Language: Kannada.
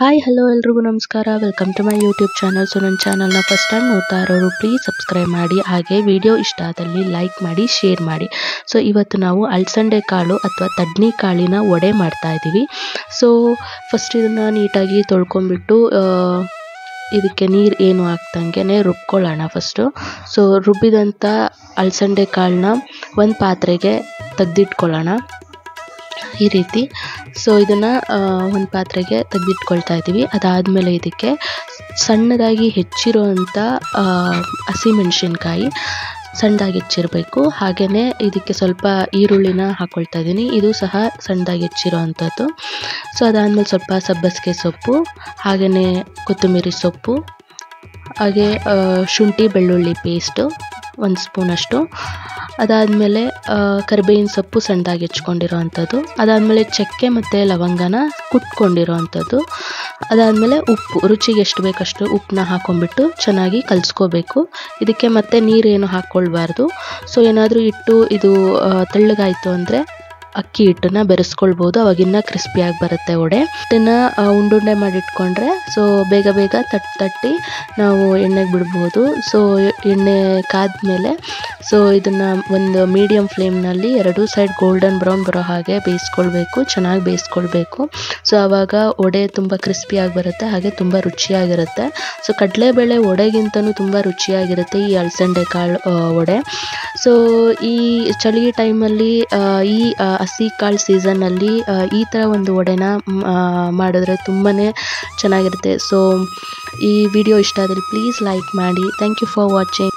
ಹಾಯ್ ಹಲೋ ಎಲ್ರಿಗೂ ನಮಸ್ಕಾರ. Welcome to my YouTube channel. So ನನ್ನ ಚಾನಲ್ನ ಫಸ್ಟ್ ಟೈಮ್ ನೋಡ್ತಾ ಇರೋರು ಪ್ಲೀಸ್ ಸಬ್ಸ್ಕ್ರೈಬ್ ಮಾಡಿ, ಹಾಗೆ ವಿಡಿಯೋ ಇಷ್ಟ ಆದಲ್ಲಿ ಲೈಕ್ ಮಾಡಿ, ಶೇರ್ ಮಾಡಿ. ಸೊ ಇವತ್ತು ನಾವು ಅಲಸಂದೆ ಕಾಳು ಅಥವಾ ತಡ್ನಿ ಕಾಳಿನ ವಡೆ ಮಾಡ್ತಾ ಇದ್ದೀವಿ. ಸೊ ಫಸ್ಟ್ ಇದನ್ನು ನೀಟಾಗಿ ತೊಳ್ಕೊಂಬಿಟ್ಟು ಇದಕ್ಕೆ ನೀರು ಏನು ಹಾಕ್ದಂಗೆ ರುಬ್ಕೊಳ್ಳೋಣ ಫಸ್ಟು. ಸೊ ರುಬ್ಬಿದಂಥ ಅಲಸಂದೆ ಕಾಳನ್ನ ಒಂದು ಪಾತ್ರೆಗೆ ತೆಗೆದಿಟ್ಕೊಳ್ಳೋಣ ಈ ರೀತಿ. ಸೊ ಇದನ್ನು ಒಂದು ಪಾತ್ರೆಗೆ ತೆಗೆದಿಟ್ಕೊಳ್ತಾ ಇದ್ದೀವಿ. ಅದಾದಮೇಲೆ ಇದಕ್ಕೆ ಸಣ್ಣದಾಗಿ ಹೆಚ್ಚಿರುವಂಥ ಹಸಿಮೆಣಸಿನ್ಕಾಯಿ ಸಣ್ಣದಾಗಿ ಹೆಚ್ಚಿರಬೇಕು. ಹಾಗೆಯೇ ಇದಕ್ಕೆ ಸ್ವಲ್ಪ ಈರುಳ್ಳಿನ ಹಾಕ್ಕೊಳ್ತಾ ಇದ್ದೀನಿ, ಇದು ಸಹ ಸಣ್ಣದಾಗಿ ಹೆಚ್ಚಿರೋ ಅಂಥದ್ದು. ಸೊ ಅದಾದಮೇಲೆ ಸ್ವಲ್ಪ ಸಬ್ಬಸಿಗೆ ಸೊಪ್ಪು, ಹಾಗೆಯೇ ಕೊತ್ತಂಬರಿ ಸೊಪ್ಪು, ಹಾಗೆ ಶುಂಠಿ ಬೆಳ್ಳುಳ್ಳಿ ಪೇಸ್ಟು 1 ಸ್ಪೂನಷ್ಟು. ಅದಾದಮೇಲೆ ಕರಿಬೇವಿನ ಸೊಪ್ಪು ಸಣ್ಣದಾಗಿ ಹೆಚ್ಕೊಂಡಿರೋ ಅಂಥದ್ದು. ಅದಾದಮೇಲೆ ಚಕ್ಕೆ ಮತ್ತು ಲವಂಗನ ಕುಟ್ಕೊಂಡಿರೋ ಅಂಥದ್ದು. ಅದಾದಮೇಲೆ ಉಪ್ಪು, ರುಚಿಗೆ ಎಷ್ಟು ಬೇಕಷ್ಟು ಉಪ್ಪನ್ನ ಹಾಕ್ಕೊಂಬಿಟ್ಟು ಚೆನ್ನಾಗಿ ಕಲಿಸ್ಕೋಬೇಕು. ಇದಕ್ಕೆ ಮತ್ತೆ ನೀರೇನು ಹಾಕ್ಕೊಳ್ಬಾರ್ದು. ಸೊ ಏನಾದರೂ ಹಿಟ್ಟು ಇದು ತೆಳ್ಳಗಾಯಿತು ಅಂದರೆ ಅಕ್ಕಿ ಹಿಟ್ಟನ್ನು ಬೆರೆಸ್ಕೊಳ್ಬೋದು, ಅವಾಗಿನ್ನ ಕ್ರಿಸ್ಪಿಯಾಗಿ ಬರುತ್ತೆ ವಡೆ. ಇದನ್ನು ಉಂಡುಂಡೆ ಮಾಡಿಟ್ಕೊಂಡ್ರೆ ಸೊ ಬೇಗ ಬೇಗ ತಟ್ಟಿ ನಾವು ಎಣ್ಣೆಗೆ ಬಿಡ್ಬೋದು. ಸೊ ಎಣ್ಣೆ ಕಾದ್ಮೇಲೆ ಸೊ ಇದನ್ನು ಒಂದು ಮೀಡಿಯಮ್ ಫ್ಲೇಮ್ನಲ್ಲಿ 2 ಸೈಡ್ ಗೋಲ್ಡನ್ ಬ್ರೌನ್ ಬರೋ ಹಾಗೆ ಬೇಯಿಸ್ಕೊಳ್ಬೇಕು, ಚೆನ್ನಾಗಿ ಬೇಯಿಸ್ಕೊಳ್ಬೇಕು. ಸೊ ಆವಾಗ ವಡೆ ತುಂಬ ಕ್ರಿಸ್ಪಿಯಾಗಿ ಬರುತ್ತೆ, ಹಾಗೆ ತುಂಬ ರುಚಿಯಾಗಿರುತ್ತೆ. ಸೊ ಕಡಲೆಬೇಳೆ ವಡೆಗಿಂತನೂ ತುಂಬ ರುಚಿಯಾಗಿರುತ್ತೆ ಈ ಅಲಸಂದೆ ಕಾಳು ವಡೆ. ಸೊ ಈ ಚಳಿ ಟೈಮಲ್ಲಿ ಈ ಹಸಿ ಕಾಳು ಸೀಸನ್ನಲ್ಲಿ ಈ ಥರ ಒಂದು ವಡೆನ ಮಾಡಿದ್ರೆ ತುಂಬಾ ಚೆನ್ನಾಗಿರುತ್ತೆ. ಸೊ ಈ ವಿಡಿಯೋ ಇಷ್ಟ ಆದರೆ ಪ್ಲೀಸ್ ಲೈಕ್ ಮಾಡಿ. Thank you for watching.